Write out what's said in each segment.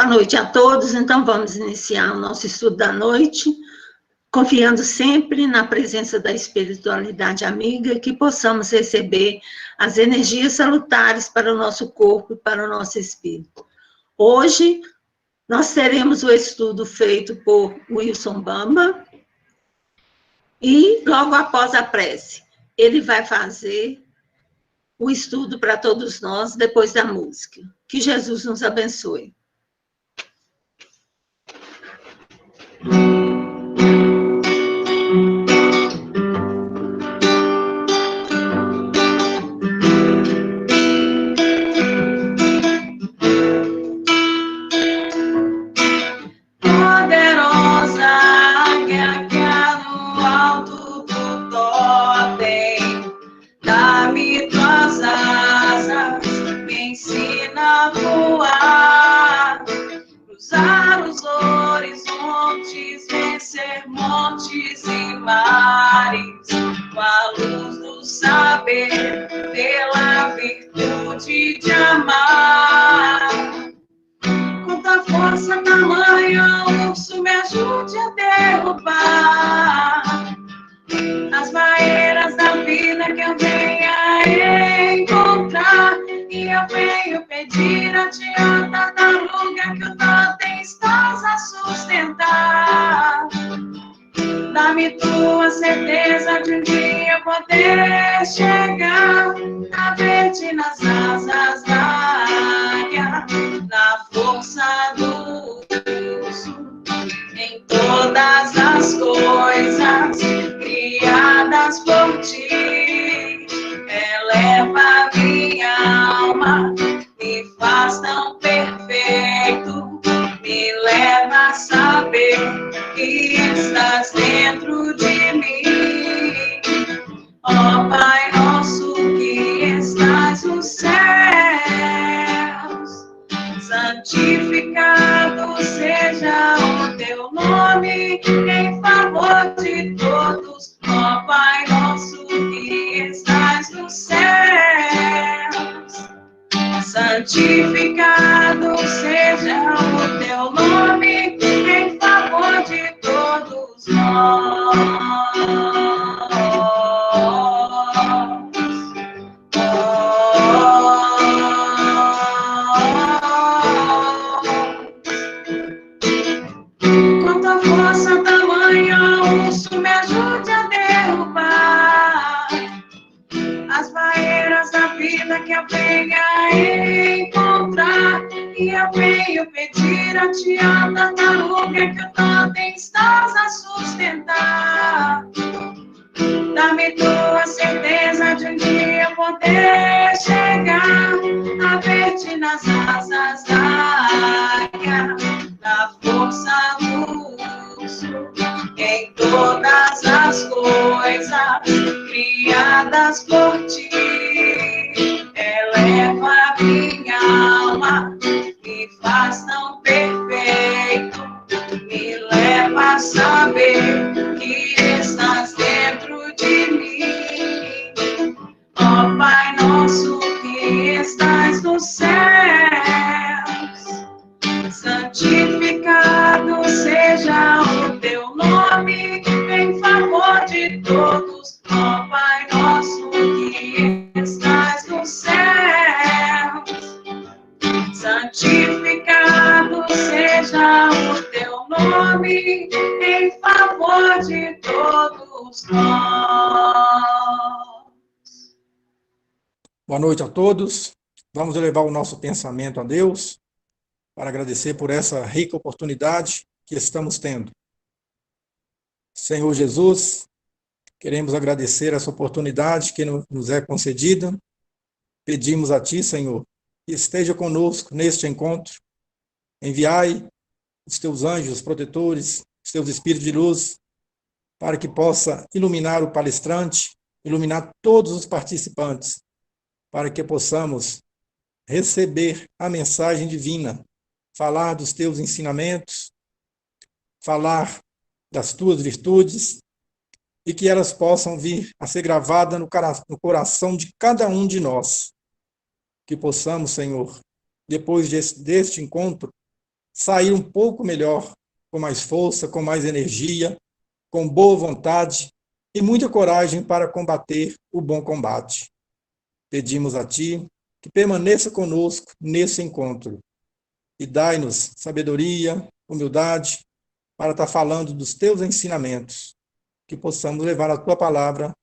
Boa noite a todos. Então, vamos iniciar o nosso estudo da noite, confiando sempre na presença da espiritualidade amiga, que possamos receber as energias salutares para o nosso corpo e para o nosso espírito. Hoje, nós teremos o estudo feito por Wilson Bamba, e logo após a prece, ele vai fazer o estudo para todos nós, depois da música. Que Jesus nos abençoe. Pela virtude de amar, quanta força tamanha, urso, me ajude a derrubar as barreiras da vida que eu venha encontrar. E eu venho pedir a ti a tartaruga que o totem estás a sustentar. Dá-me tua certeza de um dia poder chegar a ver-te nas asas da águia, na força do urso, em todas as coisas criadas por ti. Eleva minha alma, me faz tão perfeito, me leva a saber que estás dentro de mim. Ó Pai nosso que estás nos céus, santificado seja o teu nome em favor de todos. Ó Pai nosso que estás nos céus, santificado seja o teu nome em favor de todos nós. Quanta força tamanha, urso, me ajude a derrubar as barreiras da vida que eu venha encontrar. E eu venho pedir a ti a tartaruga que o totem estás a sustentar. Dá-me tua certeza de um dia poder chegar a ver-te nas asas da águia, na força do urso, em todas as coisas criadas por ti. Eleva minha alma, me faz tão perfeito, me leva a saber que estás dentro de mim. Ó Pai nosso que estás nos céus, santificado seja o teu nome em favor de todos. Ó Pai nosso que estás nos céus, santificado seja o teu nome em favor de todos nós. Boa noite a todos. Vamos elevar o nosso pensamento a Deus para agradecer por essa rica oportunidade que estamos tendo. Senhor Jesus, queremos agradecer essa oportunidade que nos é concedida. Pedimos a Ti, Senhor, que esteja conosco neste encontro. Enviai os Teus anjos protetores, os Teus espíritos de luz, para que possa iluminar o palestrante, iluminar todos os participantes, para que possamos receber a mensagem divina, falar dos Teus ensinamentos, falar das Tuas virtudes, e que elas possam vir a ser gravadas no coração de cada um de nós. Que possamos, Senhor, depois deste encontro, sair um pouco melhor, com mais força, com mais energia, com boa vontade e muita coragem para combater o bom combate. Pedimos a Ti que permaneça conosco nesse encontro e dai-nos sabedoria, humildade, para estar falando dos Teus ensinamentos, que possamos levar a Tua palavra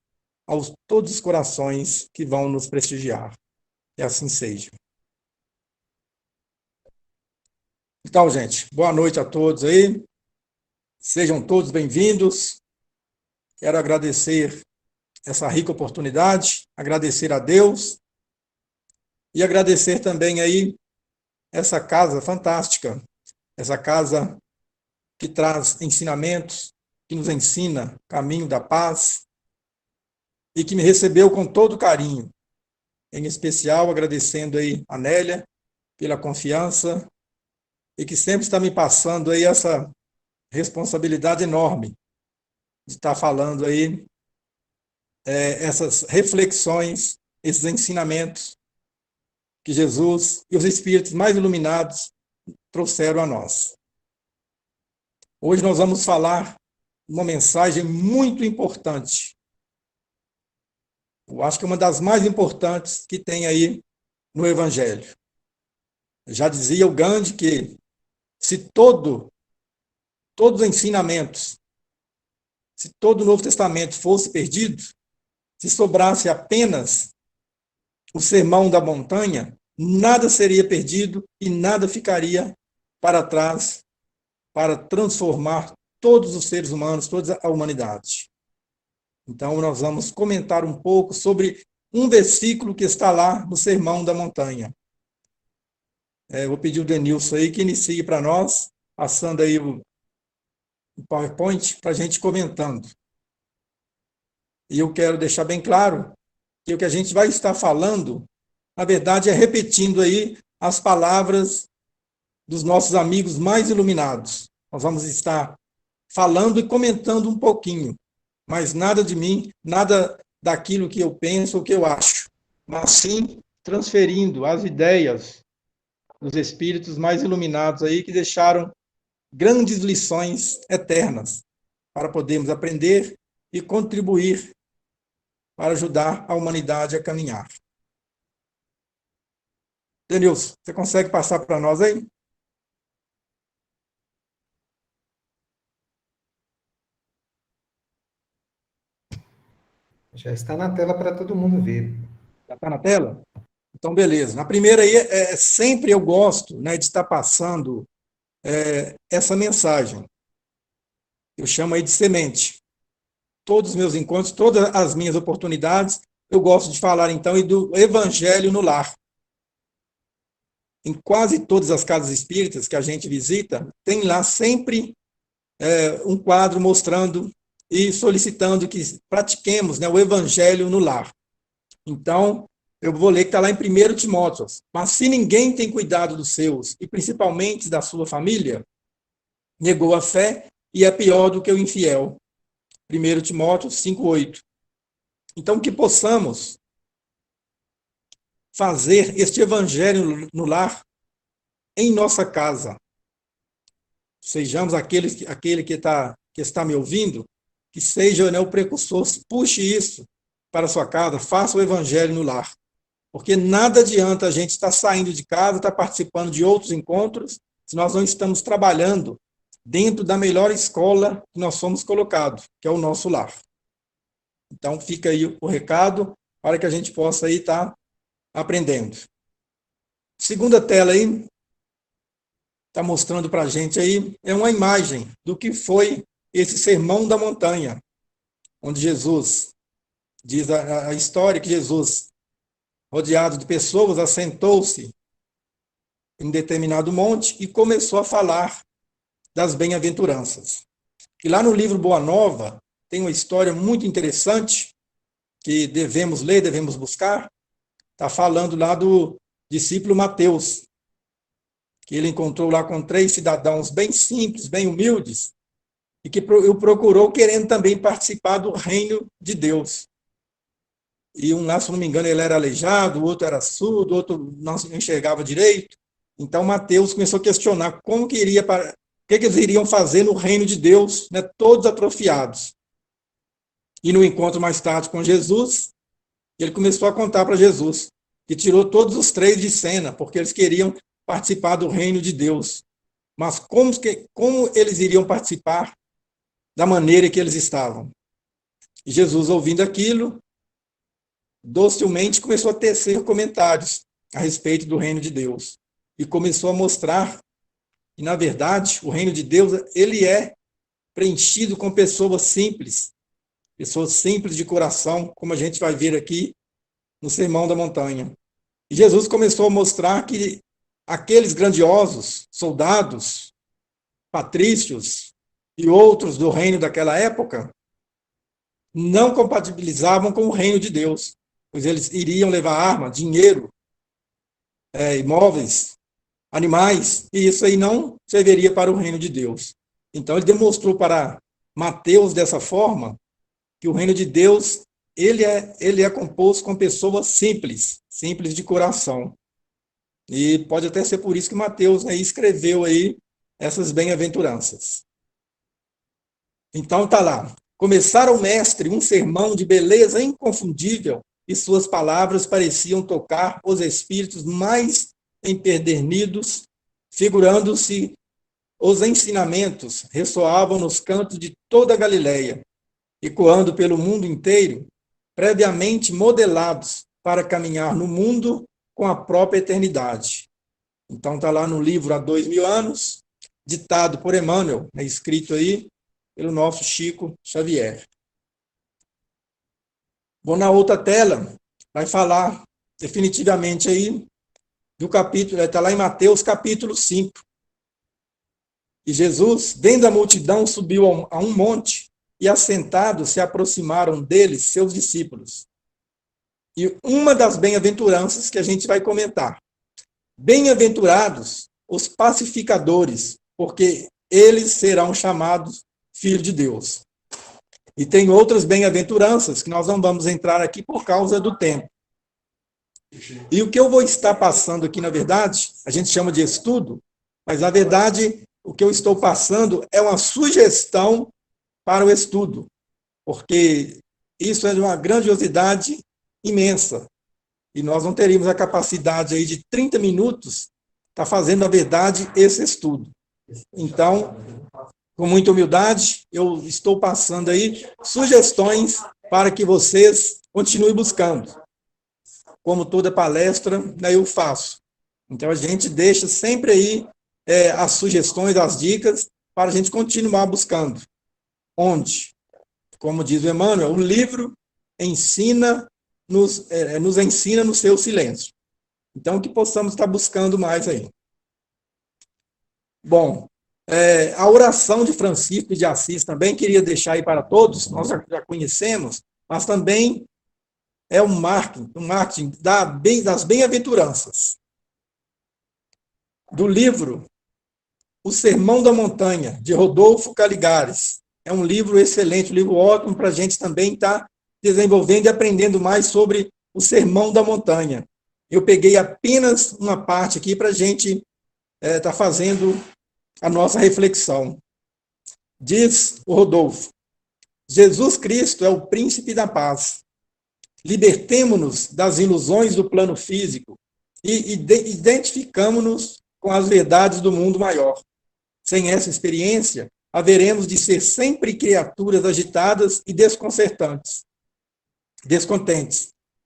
aos todos os corações que vão nos prestigiar. E assim seja. Então, gente, boa noite a todos aí. Sejam todos bem-vindos. Quero agradecer essa rica oportunidade, agradecer a Deus e agradecer também aí essa casa fantástica, essa casa que traz ensinamentos, que nos ensina o caminho da paz e que me recebeu com todo carinho. Em especial, agradecendo aí a Nélia pela confiança e que sempre está me passando aí essa responsabilidade enorme de estar falando aí essas reflexões, esses ensinamentos que Jesus e os espíritos mais iluminados trouxeram a nós. Hoje nós vamos falar uma mensagem muito importante. Eu acho que é uma das mais importantes que tem aí no Evangelho. Já dizia o Gandhi que se todos os ensinamentos, se todo o Novo Testamento fosse perdido, se sobrasse apenas o Sermão da Montanha, nada seria perdido e nada ficaria para trás para transformar todos os seres humanos, toda a humanidade. Então, nós vamos comentar um pouco sobre um versículo que está lá no Sermão da Montanha. Vou pedir o Denilson aí que inicie para nós, passando aí o PowerPoint para a gente comentando. E eu quero deixar bem claro que o que a gente vai estar falando, na verdade, é repetindo aí as palavras dos nossos amigos mais iluminados. Nós vamos estar falando e comentando um pouquinho, mas nada de mim, nada daquilo que eu penso ou que eu acho, mas sim transferindo as ideias dos espíritos mais iluminados aí que deixaram grandes lições eternas para podermos aprender e contribuir para ajudar a humanidade a caminhar. Denilson, você consegue passar para nós aí? Já está na tela para todo mundo ver. Já está na tela? Então, beleza. Na primeira aí, sempre eu gosto, né, de estar passando essa mensagem. Eu chamo aí de semente. Todos os meus encontros, todas as minhas oportunidades, eu gosto de falar, então, e do Evangelho no lar. Em quase todas as casas espíritas que a gente visita, tem lá sempre um quadro mostrando e solicitando que pratiquemos, né, o Evangelho no lar. Então, eu vou ler que está lá em 1 Timóteo. Mas se ninguém tem cuidado dos seus, e principalmente da sua família, negou a fé e é pior do que o infiel. 1 Timóteo 5:8. Então, que possamos fazer este evangelho no lar, em nossa casa. Sejamos aquele que está me ouvindo, que seja, né, o precursor, puxe isso para a sua casa, faça o evangelho no lar. Porque nada adianta a gente estar saindo de casa, estar participando de outros encontros, se nós não estamos trabalhando dentro da melhor escola que nós fomos colocados, que é o nosso lar. Então, fica aí o recado, para que a gente possa aí estar aprendendo. Segunda tela aí, está mostrando para a gente aí, é uma imagem do que foi esse Sermão da Montanha, onde Jesus, diz a história que Jesus, rodeado de pessoas, assentou-se em determinado monte e começou a falar das bem-aventuranças. E lá no livro Boa Nova, tem uma história muito interessante, que devemos ler, devemos buscar. Está falando lá do discípulo Mateus, que ele encontrou lá com 3 cidadãos bem simples, bem humildes, e que o procurou querendo também participar do reino de Deus. E um lá, se não me engano, ele era aleijado, o outro era surdo, o outro não enxergava direito. Então Mateus começou a questionar o que eles iriam fazer no reino de Deus, né, todos atrofiados. E no encontro mais tarde com Jesus, ele começou a contar para Jesus, que tirou todos os três de cena, porque eles queriam participar do reino de Deus. Mas como eles iriam participar da maneira que eles estavam? E Jesus, ouvindo aquilo, docilmente começou a tecer comentários a respeito do reino de Deus. E começou a mostrar que, na verdade, o reino de Deus, ele é preenchido com pessoas simples de coração, como a gente vai ver aqui no Sermão da Montanha. E Jesus começou a mostrar que aqueles grandiosos soldados, patrícios e outros do reino daquela época não compatibilizavam com o reino de Deus, pois eles iriam levar arma, dinheiro, imóveis, animais, e isso aí não serviria para o reino de Deus. Então ele demonstrou para Mateus dessa forma que o reino de Deus ele é composto com pessoas simples de coração. E pode até ser por isso que Mateus aí escreveu aí essas bem-aventuranças. Então tá lá. Começara o mestre um sermão de beleza inconfundível, e suas palavras pareciam tocar os espíritos mais empedernidos, figurando-se os ensinamentos ressoavam nos cantos de toda a Galileia, ecoando pelo mundo inteiro, previamente modelados para caminhar no mundo com a própria eternidade. Então está lá no livro Há 2000 anos, ditado por Emmanuel, escrito aí pelo nosso Chico Xavier. Bom, na outra tela, vai falar definitivamente aí do capítulo, está lá em Mateus capítulo 5. E Jesus, vendo a multidão, subiu a um monte, e assentados se aproximaram deles seus discípulos. E uma das bem-aventuranças que a gente vai comentar. Bem-aventurados os pacificadores, porque eles serão chamados filhos de Deus. E tem outras bem-aventuranças que nós não vamos entrar aqui por causa do tempo. E o que eu vou estar passando aqui, na verdade, a gente chama de estudo, mas na verdade o que eu estou passando é uma sugestão para o estudo, porque isso é de uma grandiosidade imensa. E nós não teríamos a capacidade aí de 30 minutos estar fazendo, na verdade, esse estudo. Então, com muita humildade, eu estou passando aí sugestões para que vocês continuem buscando. Como toda palestra, eu faço. Então, a gente deixa sempre aí as sugestões, as dicas, para a gente continuar buscando. Onde? Como diz o Emmanuel, o livro nos ensina no seu silêncio. Então, que possamos estar buscando mais aí. Bom, a oração de Francisco de Assis também queria deixar aí para todos, nós já conhecemos, mas também é um marketing das bem-aventuranças. Do livro O Sermão da Montanha, de Rodolfo Caligares. É um livro excelente, um livro ótimo para a gente também estar desenvolvendo e aprendendo mais sobre o Sermão da Montanha. Eu peguei apenas uma parte aqui para a gente estar fazendo a nossa reflexão. Diz o Rodolfo: Jesus Cristo é o príncipe da paz. Libertemo-nos das ilusões do plano físico e identificamo-nos com as verdades do mundo maior. Sem essa experiência, haveremos de ser sempre criaturas agitadas e descontentes,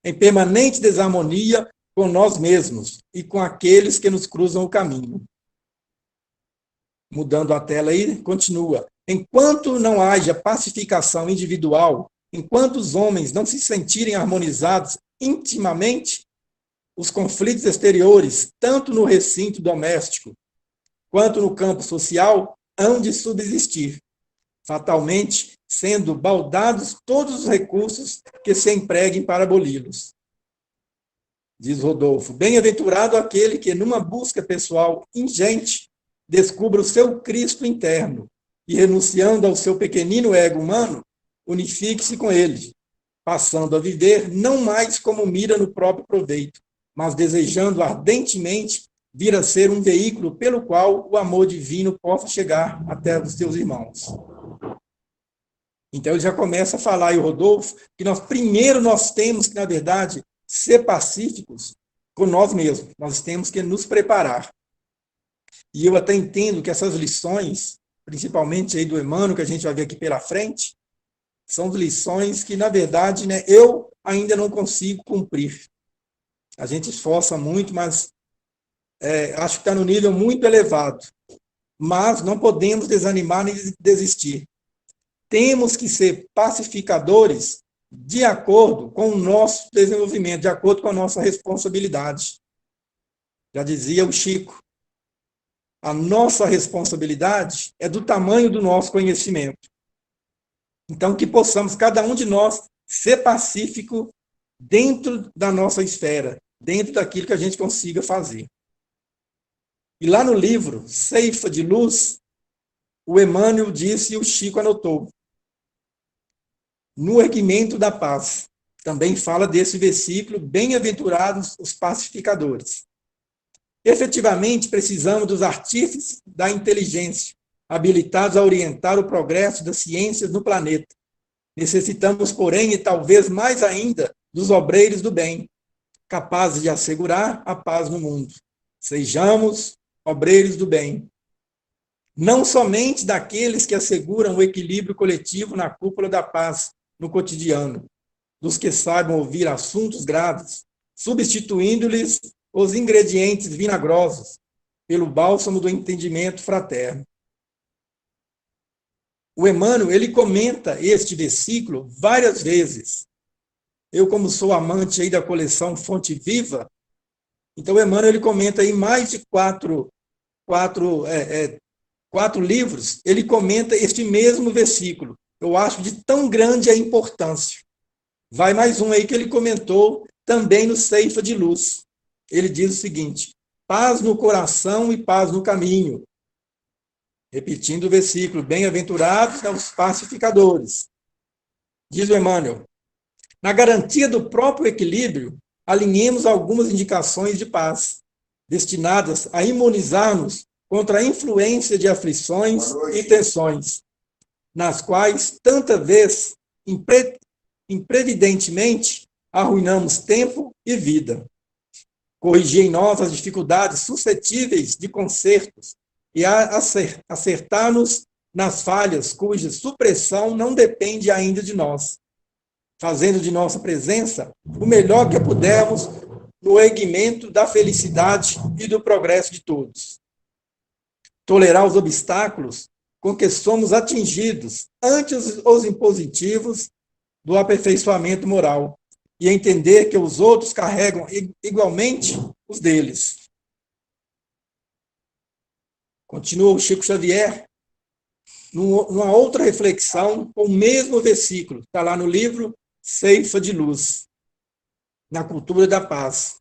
em permanente desarmonia com nós mesmos e com aqueles que nos cruzam o caminho. Mudando a tela aí, continua. Enquanto não haja pacificação individual, enquanto os homens não se sentirem harmonizados intimamente, os conflitos exteriores, tanto no recinto doméstico quanto no campo social, hão de subsistir, fatalmente sendo baldados todos os recursos que se empreguem para aboli-los. Diz Rodolfo: bem-aventurado aquele que, numa busca pessoal ingente, descubra o seu Cristo interno e, renunciando ao seu pequenino ego humano, unifique-se com ele, passando a viver não mais como mira no próprio proveito, mas desejando ardentemente vir a ser um veículo pelo qual o amor divino possa chegar até os teus irmãos. Então ele já começa a falar, e o Rodolfo, que primeiro nós temos que, na verdade, ser pacíficos com nós mesmos. Nós temos que nos preparar. E eu até entendo que essas lições, principalmente aí do Emmanuel, que a gente vai ver aqui pela frente, são lições que, na verdade, né, eu ainda não consigo cumprir. A gente esforça muito, mas acho que está no nível muito elevado. Mas não podemos desanimar nem desistir. Temos que ser pacificadores de acordo com o nosso desenvolvimento, de acordo com a nossa responsabilidade. Já dizia o Chico, a nossa responsabilidade é do tamanho do nosso conhecimento. Então, que possamos, cada um de nós, ser pacífico dentro da nossa esfera, dentro daquilo que a gente consiga fazer. E lá no livro, Ceifa de Luz, o Emmanuel disse e o Chico anotou. No erguimento da paz, também fala desse versículo, bem-aventurados os pacificadores. Efetivamente, precisamos dos artífices da inteligência, habilitados a orientar o progresso das ciências no planeta. Necessitamos, porém, e talvez mais ainda, dos obreiros do bem, capazes de assegurar a paz no mundo. Sejamos obreiros do bem. Não somente daqueles que asseguram o equilíbrio coletivo na cúpula da paz, no cotidiano, dos que saibam ouvir assuntos graves, substituindo-lhes os ingredientes vinagrosos pelo bálsamo do entendimento fraterno. O Emmanuel, ele comenta este versículo várias vezes. Eu, como sou amante aí da coleção Fonte Viva, então o Emmanuel, ele comenta aí mais de quatro livros, ele comenta este mesmo versículo. Eu acho de tão grande a importância. Vai mais um aí que ele comentou também no Ceifa de Luz. Ele diz o seguinte: paz no coração e paz no caminho. Repetindo o versículo, bem-aventurados são os pacificadores. Diz o Emmanuel, na garantia do próprio equilíbrio, alinhemos algumas indicações de paz, destinadas a imunizar-nos contra a influência de aflições e tensões, nas quais, tanta vez, imprevidentemente, arruinamos tempo e vida. Corrigir em nós as dificuldades suscetíveis de consertos e acertar-nos nas falhas cuja supressão não depende ainda de nós, fazendo de nossa presença o melhor que pudermos no erguimento da felicidade e do progresso de todos. Tolerar os obstáculos com que somos atingidos antes os impositivos do aperfeiçoamento moral e entender que os outros carregam igualmente os deles. Continua o Chico Xavier, numa outra reflexão, com o mesmo versículo, está lá no livro Ceifa de Luz, na cultura da paz.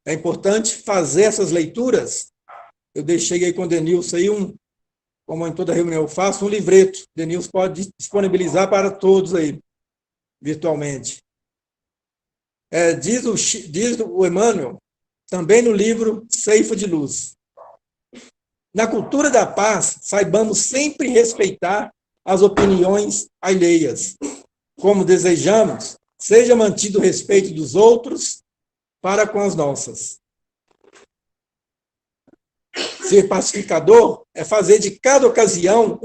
É importante fazer essas leituras. Eu deixei aí com o Denilson aí como em toda reunião eu faço, um livreto. O Denilson pode disponibilizar para todos aí, virtualmente. Diz o Emmanuel, também no livro Ceifa de Luz. Na cultura da paz, saibamos sempre respeitar as opiniões alheias. Como desejamos, seja mantido o respeito dos outros para com as nossas. Ser pacificador é fazer de cada ocasião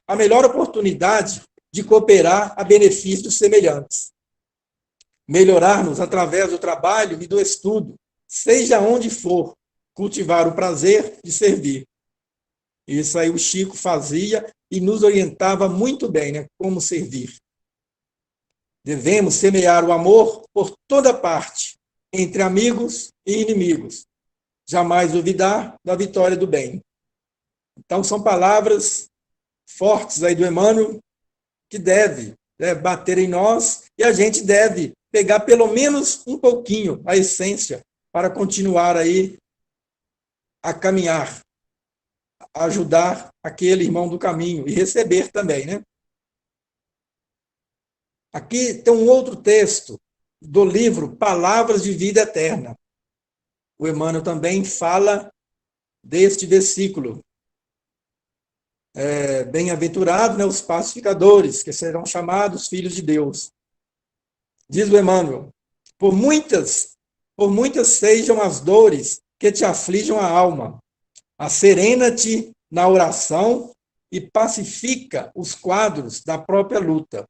a melhor oportunidade de cooperar a benefício dos semelhantes. Melhorar-nos através do trabalho e do estudo, seja onde for, cultivar o prazer de servir. Isso aí o Chico fazia e nos orientava muito bem, né? Como servir. Devemos semear o amor por toda parte, entre amigos e inimigos. Jamais duvidar da vitória do bem. Então, são palavras fortes aí do Emmanuel que deve bater em nós e a gente deve pegar pelo menos um pouquinho a essência para continuar aí a caminhar, a ajudar aquele irmão do caminho e receber também, né? Aqui tem um outro texto do livro Palavras de Vida Eterna. o Emmanuel também fala deste versículo. Bem-aventurados, né, os pacificadores, que serão chamados filhos de Deus. Diz o Emmanuel, por muitas sejam as dores que te afligem a alma, asserena-te na oração e pacifica os quadros da própria luta.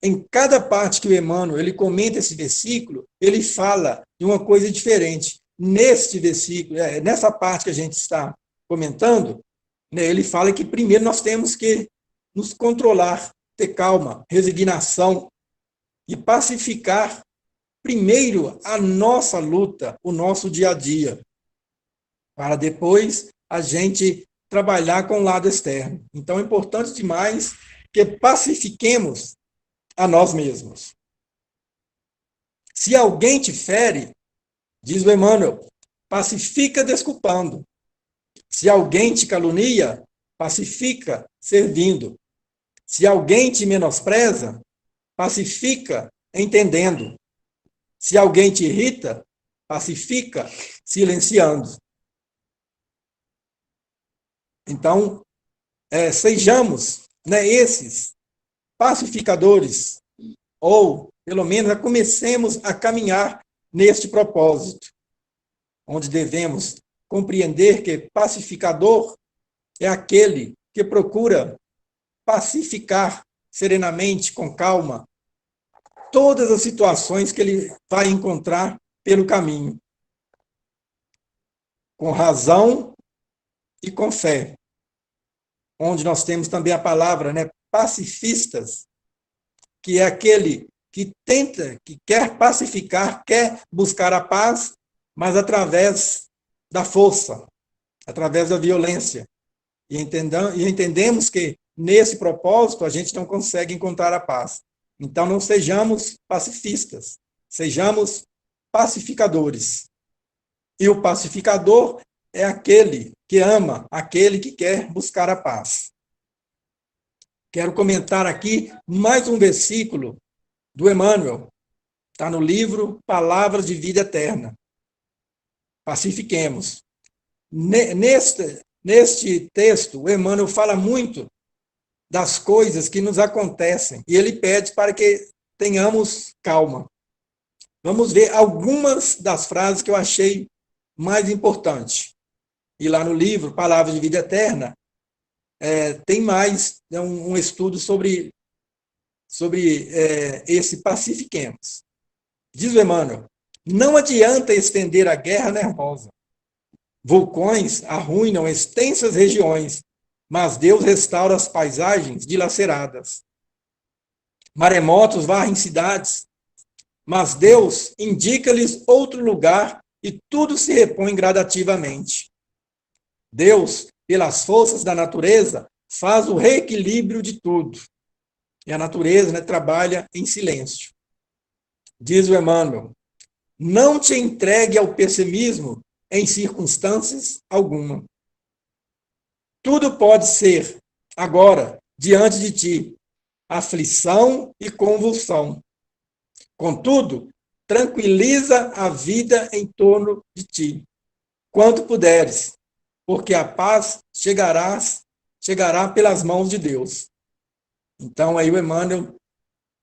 Em cada parte que o Emmanuel ele comenta esse versículo, ele fala de uma coisa diferente. Neste versículo, nessa parte que a gente está comentando, né, ele fala que primeiro nós temos que nos controlar, ter calma, resignação e pacificar primeiro a nossa luta, o nosso dia a dia, para depois a gente trabalhar com o lado externo. Então é importante demais que pacifiquemos a nós mesmos. Se alguém te fere, diz o Emmanuel, pacifica desculpando. Se alguém te calunia, pacifica servindo. Se alguém te menospreza, pacifica entendendo. Se alguém te irrita, pacifica silenciando. Então, sejamos, né, esses pacificadores, ou, pelo menos, comecemos a caminhar neste propósito, onde devemos compreender que pacificador é aquele que procura pacificar serenamente, com calma, todas as situações que ele vai encontrar pelo caminho, com razão e com fé, onde nós temos também a palavra, né, pacifistas, que é aquele que tenta, que quer pacificar, quer buscar a paz, mas através da força, através da violência. E entendemos que, nesse propósito, a gente não consegue encontrar a paz. Então, não sejamos pacifistas, sejamos pacificadores. E o pacificador é aquele que ama, aquele que quer buscar a paz. Quero comentar aqui mais um versículo do Emmanuel. Está no livro Palavras de Vida Eterna. Pacifiquemos. Neste texto, o Emmanuel fala muito das coisas que nos acontecem e ele pede para que tenhamos calma. Vamos ver algumas das frases que eu achei mais importantes. E lá no livro Palavras de Vida Eterna, tem mais um estudo sobre esse pacifiquemos. Diz o Emmanuel, não adianta estender a guerra nervosa. Vulcões arruinam extensas regiões, mas Deus restaura as paisagens dilaceradas. Maremotos varrem cidades, mas Deus indica-lhes outro lugar e tudo se repõe gradativamente. Deus, pelas forças da natureza, faz o reequilíbrio de tudo. E a natureza, né, trabalha em silêncio. Diz o Emmanuel, não te entregue ao pessimismo em circunstâncias alguma. Tudo pode ser, agora, diante de ti, aflição e convulsão. Contudo, tranquiliza a vida em torno de ti, quanto puderes, porque a paz chegará pelas mãos de Deus. Então, aí o Emmanuel,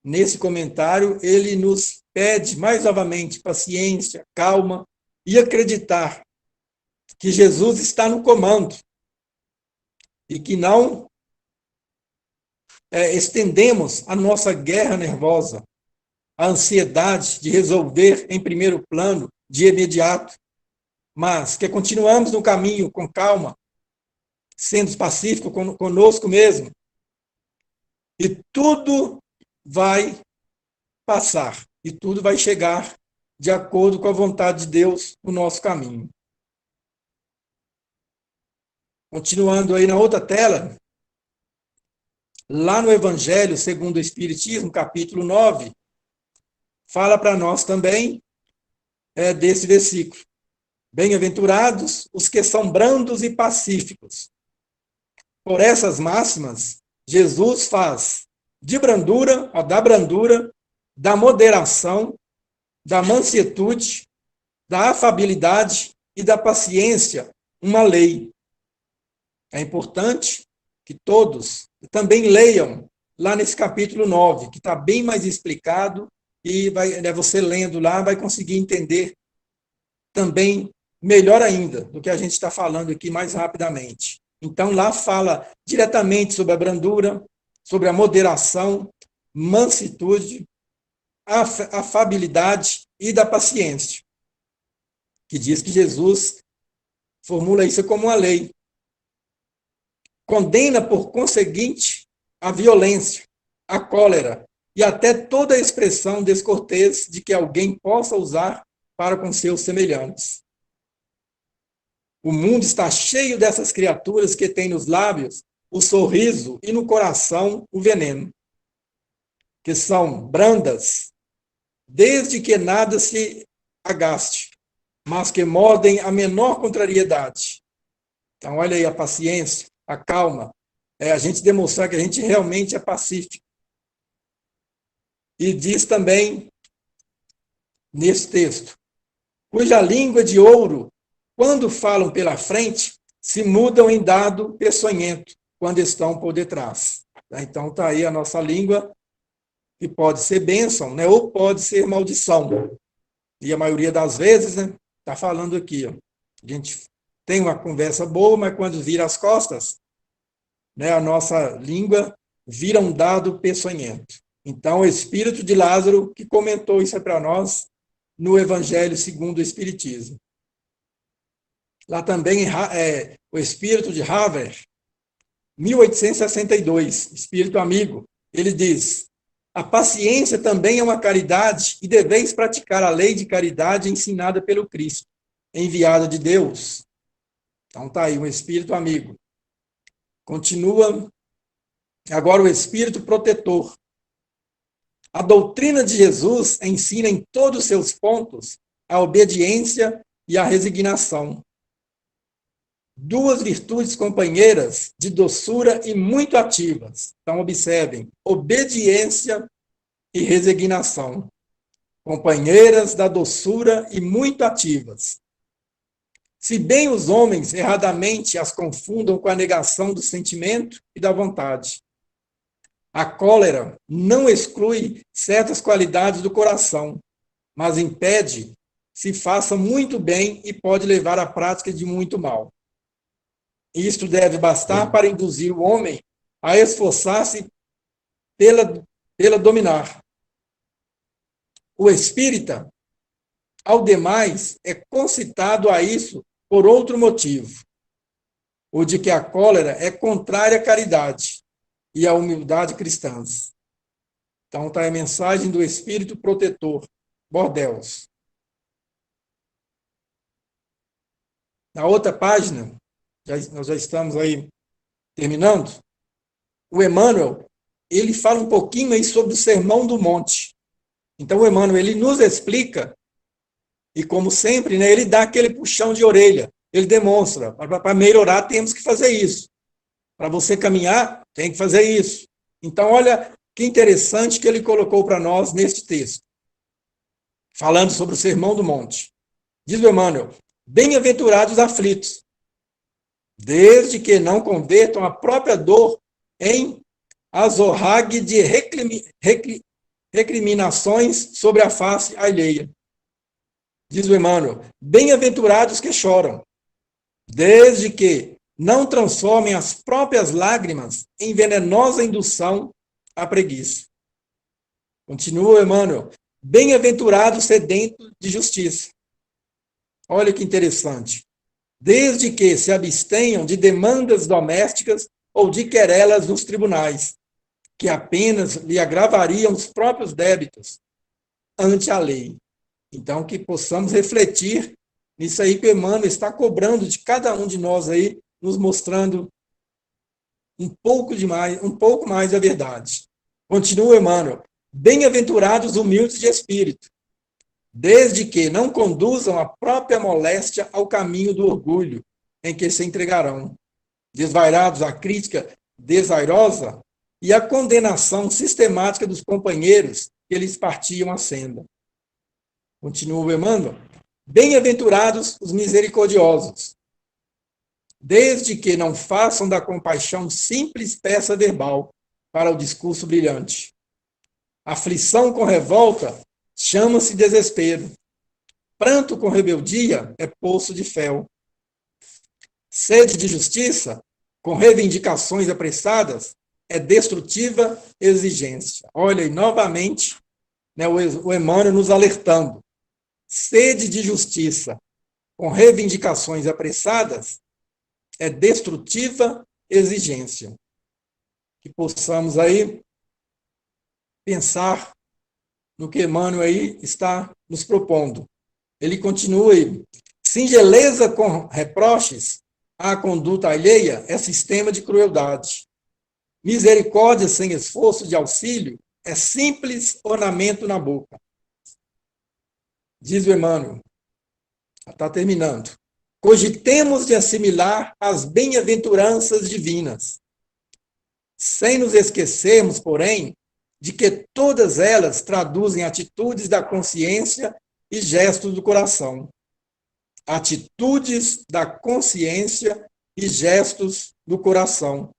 nesse comentário, ele nos pede, mais novamente, paciência, calma e acreditar que Jesus está no comando e que não estendemos a nossa guerra nervosa, a ansiedade de resolver em primeiro plano, de imediato, mas que continuamos no caminho com calma, sendo pacífico conosco mesmo, e tudo vai passar, e tudo vai chegar de acordo com a vontade de Deus no nosso caminho. Continuando aí na outra tela, lá no Evangelho segundo o Espiritismo, capítulo 9, fala para nós também desse versículo. Bem-aventurados os que são brandos e pacíficos. Por essas máximas, Jesus faz da brandura, da moderação, da mansuetude, da afabilidade e da paciência uma lei. É importante que todos também leiam lá nesse capítulo 9, que está bem mais explicado, e você lendo lá vai conseguir entender também melhor ainda do que a gente está falando aqui mais rapidamente. Então, lá fala diretamente sobre a brandura, sobre a moderação, mansitude, afabilidade e da paciência, que diz que Jesus formula isso como uma lei. Condena, por conseguinte, a violência, a cólera e até toda a expressão descortês de que alguém possa usar para com seus semelhantes. O mundo está cheio dessas criaturas que têm nos lábios o sorriso e no coração o veneno, que são brandas, desde que nada se agaste, mas que mordem a menor contrariedade. Então, olha aí a paciência, a calma, a gente demonstrar que a gente realmente é pacífico. E diz também, nesse texto, cuja língua de ouro, quando falam pela frente, se mudam em dado peçonhento, quando estão por detrás. Então, está aí a nossa língua, que pode ser bênção, né? Ou pode ser maldição. E a maioria das vezes, né, está falando aqui, ó, a gente tem uma conversa boa, mas quando vira as costas, né, a nossa língua vira um dado peçonhento. Então, o espírito de Lázaro, que comentou isso para nós no Evangelho segundo o Espiritismo. Lá também o espírito de Haver, 1862, espírito amigo, ele diz: a paciência também é uma caridade e deveis praticar a lei de caridade ensinada pelo Cristo, enviada de Deus. Então está aí um espírito amigo. Continua agora o espírito protetor. A doutrina de Jesus ensina em todos os seus pontos a obediência e a resignação. Duas virtudes companheiras de doçura e muito ativas. Então, observem, obediência e resignação. Companheiras da doçura e muito ativas. Se bem os homens erradamente as confundam com a negação do sentimento e da vontade. A cólera não exclui certas qualidades do coração, mas impede se faça muito bem e pode levar à prática de muito mal. Isto deve bastar para induzir o homem a esforçar-se pela dominar. O espírita, ao demais, é concitado a isso por outro motivo, o de que a cólera é contrária à caridade e à humildade cristãs. Então está a mensagem do espírito protetor, Bordeaux. Na outra página, nós já estamos aí terminando, o Emmanuel, ele fala um pouquinho aí sobre o Sermão do Monte. Então o Emmanuel, ele nos explica, e como sempre, né, ele dá aquele puxão de orelha, ele demonstra, para melhorar temos que fazer isso. Para você caminhar, tem que fazer isso. Então olha que interessante que ele colocou para nós neste texto, falando sobre o Sermão do Monte. Diz o Emmanuel: bem-aventurados os aflitos, desde que não convertam a própria dor em azorrague de recriminações sobre a face alheia. Diz o Emmanuel: bem-aventurados que choram, desde que não transformem as próprias lágrimas em venenosa indução à preguiça. Continua o Emmanuel: bem-aventurados sedentos de justiça. Olha que interessante. Desde que se abstenham de demandas domésticas ou de querelas nos tribunais, que apenas lhe agravariam os próprios débitos ante a lei. Então, que possamos refletir nisso aí que o Emmanuel está cobrando de cada um de nós aí, nos mostrando um pouco mais da verdade. Continua Emmanuel: bem-aventurados humildes de espírito, desde que não conduzam a própria moléstia ao caminho do orgulho, em que se entregarão, desvairados à crítica desairosa e à condenação sistemática dos companheiros que lhes partiam a senda. Continua o Emmanuel: Bem-aventurados os misericordiosos, desde que não façam da compaixão simples peça verbal para o discurso brilhante. Aflição com revolta chama-se desespero. Pranto com rebeldia é poço de fel. Sede de justiça, com reivindicações apressadas, é destrutiva exigência. Olha, e novamente, né, o Emmanuel nos alertando. Sede de justiça, com reivindicações apressadas, é destrutiva exigência. Que possamos aí pensar no que Emmanuel aí está nos propondo. Ele continua aí. Singeleza com reproches à conduta alheia é sistema de crueldade. Misericórdia sem esforço de auxílio é simples ornamento na boca. Diz o Emmanuel. Está terminando. Cogitemos de assimilar as bem-aventuranças divinas, sem nos esquecermos, porém, de que todas elas traduzem atitudes da consciência e gestos do coração. Atitudes da consciência e gestos do coração.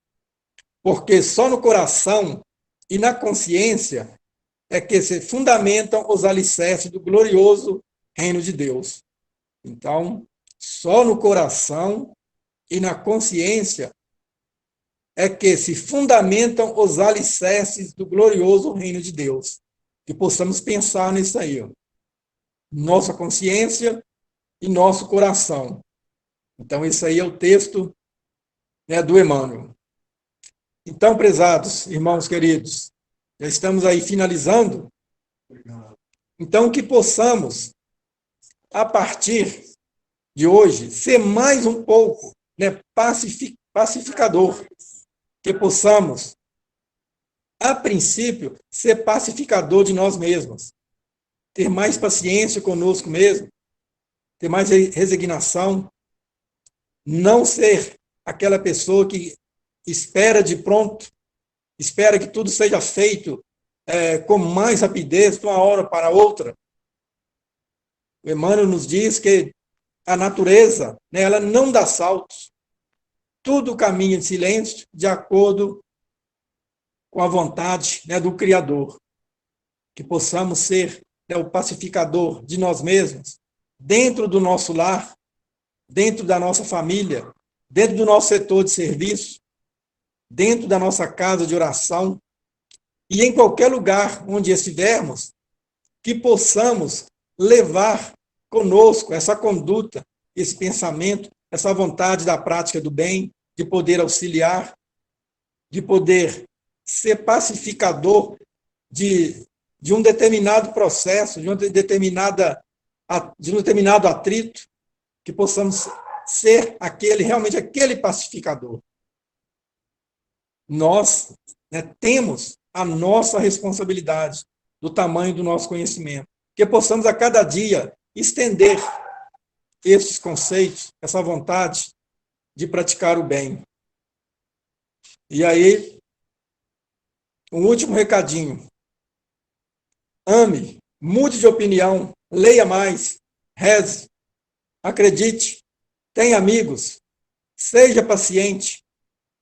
Porque só no coração e na consciência é que se fundamentam os alicerces do glorioso reino de Deus. Então, só no coração e na consciência é que se fundamentam os alicerces do glorioso reino de Deus. Que possamos pensar nisso aí. Ó. Nossa consciência e nosso coração. Então, esse aí é o texto, né, do Emmanuel. Então, prezados irmãos queridos, já estamos aí finalizando. Então, que possamos, a partir de hoje, ser mais um pouco, né, pacificador. Que possamos, a princípio, ser pacificador de nós mesmos. Ter mais paciência conosco mesmo. Ter mais resignação. Não ser aquela pessoa que espera de pronto, espera que tudo seja feito com mais rapidez, de uma hora para outra. O Emmanuel nos diz que a natureza, né, ela não dá saltos. Tudo caminha em silêncio, de acordo com a vontade, né, do Criador. Que possamos ser, né, o pacificador de nós mesmos, dentro do nosso lar, dentro da nossa família, dentro do nosso setor de serviço, dentro da nossa casa de oração, e em qualquer lugar onde estivermos, que possamos levar conosco essa conduta, esse pensamento, essa vontade da prática do bem, de poder auxiliar, de poder ser pacificador de um determinado processo, de um determinado atrito, que possamos ser realmente aquele pacificador. Nós, né, temos a nossa responsabilidade do tamanho do nosso conhecimento, que possamos a cada dia estender esses conceitos, essa vontade de praticar o bem. E aí, um último recadinho. Ame, mude de opinião, leia mais, reze, acredite, tenha amigos, seja paciente,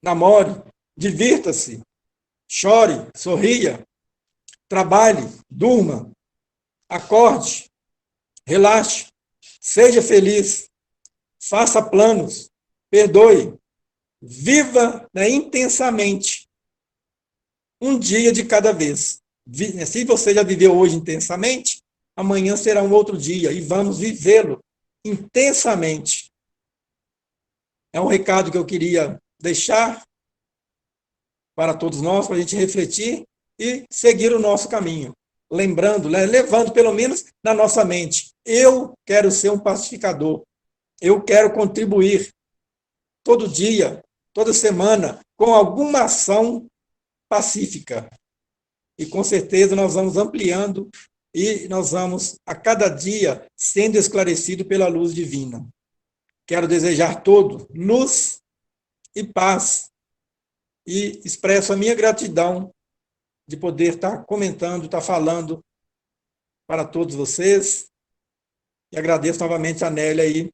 namore, divirta-se, chore, sorria, trabalhe, durma, acorde, relaxe, seja feliz, faça planos, perdoe, viva, né, intensamente, um dia de cada vez. Se você já viveu hoje intensamente, amanhã será um outro dia e vamos vivê-lo intensamente. É um recado que eu queria deixar para todos nós, para a gente refletir e seguir o nosso caminho. Lembrando, levando pelo menos na nossa mente, eu quero ser um pacificador, eu quero contribuir todo dia, toda semana, com alguma ação pacífica. E com certeza nós vamos ampliando e nós vamos, a cada dia, sendo esclarecido pela luz divina. Quero desejar todo luz e paz. E expresso a minha gratidão de poder estar comentando, estar falando para todos vocês. E agradeço novamente a Nélia aí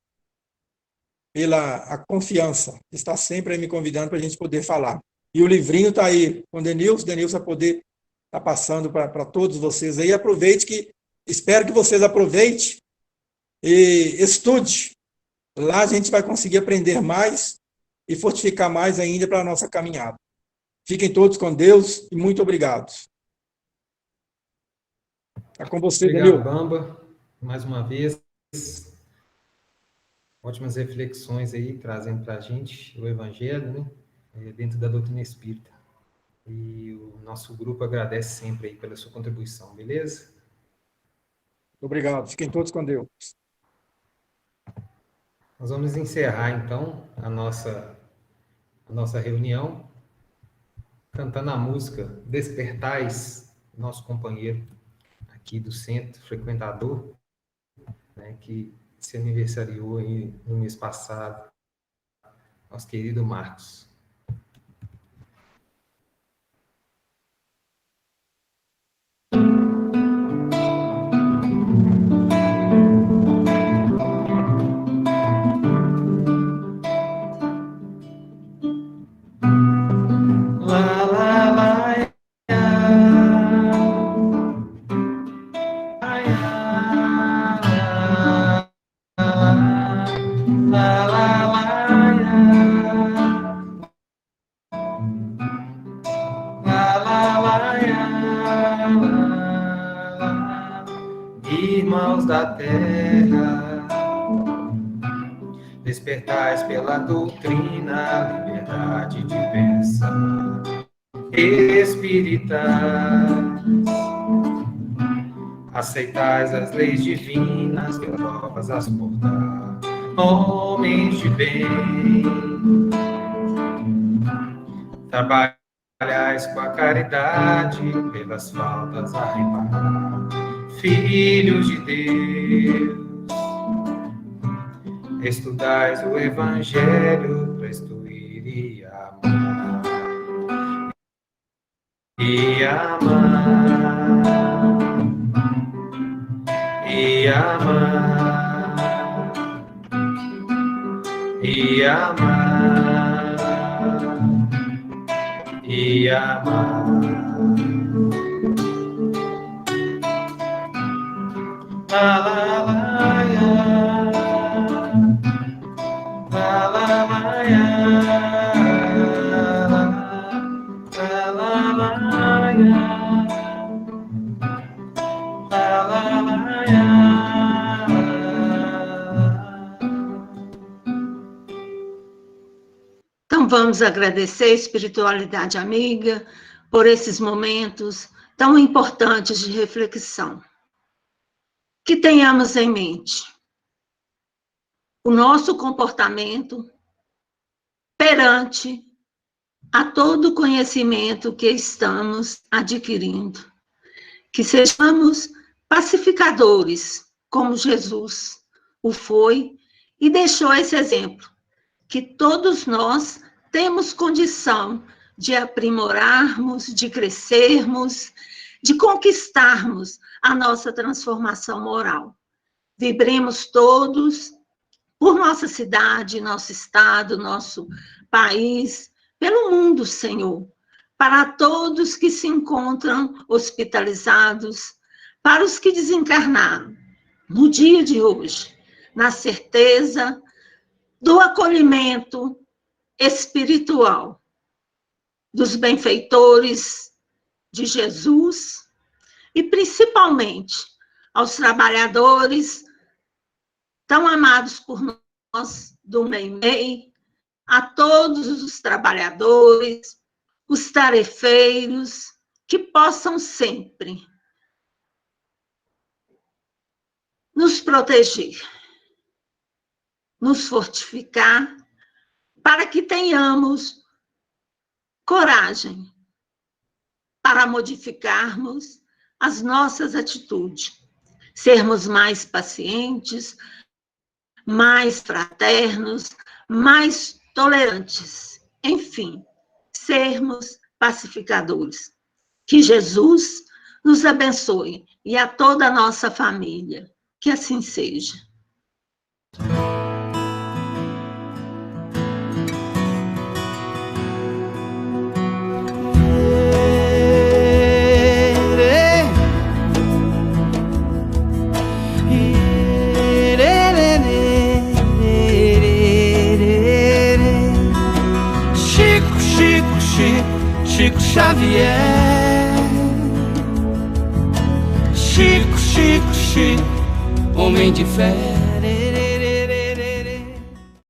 pela a confiança, que está sempre aí me convidando para a gente poder falar. E o livrinho está aí com o Denilson vai poder estar passando para todos vocês aí. Espero que vocês aproveitem e estude. Lá a gente vai conseguir aprender mais e fortificar mais ainda para a nossa caminhada. Fiquem todos com Deus e muito obrigado. Está com você, Obrigado, Denilson. Bamba, mais uma vez. Ótimas reflexões aí, trazendo para a gente o Evangelho, né? Dentro da doutrina espírita. E o nosso grupo agradece sempre aí pela sua contribuição, beleza? Obrigado. Fiquem todos com Deus. Nós vamos encerrar, então, a nossa reunião cantando a música Despertais, nosso companheiro aqui do centro, frequentador, né, que se aniversariou aí no mês passado, nosso querido Marcos. Irmãos da terra, despertais pela doutrina, liberdade de pensar, espíritas, aceitais as leis divinas, que provas as portar, homens de bem, trabalhais com a caridade, pelas faltas a reparar, filhos de Deus, estudais o Evangelho para instruir e amar. E amar. E amar. E amar. E amar. La la la ya. La la la ya. La la la ya. La la la ya. Então, vamos agradecer a espiritualidade amiga por esses momentos tão importantes de reflexão. Que tenhamos em mente o nosso comportamento perante a todo o conhecimento que estamos adquirindo. Que sejamos pacificadores, como Jesus o foi e deixou esse exemplo, que todos nós temos condição de aprimorarmos, de crescermos, de conquistarmos a nossa transformação moral. Vibremos todos por nossa cidade, nosso estado, nosso país, pelo mundo, Senhor, para todos que se encontram hospitalizados, para os que desencarnaram no dia de hoje, na certeza do acolhimento espiritual dos benfeitores de Jesus e principalmente aos trabalhadores tão amados por nós do MEI, a todos os trabalhadores, os tarefeiros, que possam sempre nos proteger, nos fortificar, para que tenhamos coragem para modificarmos as nossas atitudes, sermos mais pacientes, mais fraternos, mais tolerantes, enfim, sermos pacificadores. Que Jesus nos abençoe e a toda a nossa família. Que assim seja. Chico Xavier, Chico, homem de fé.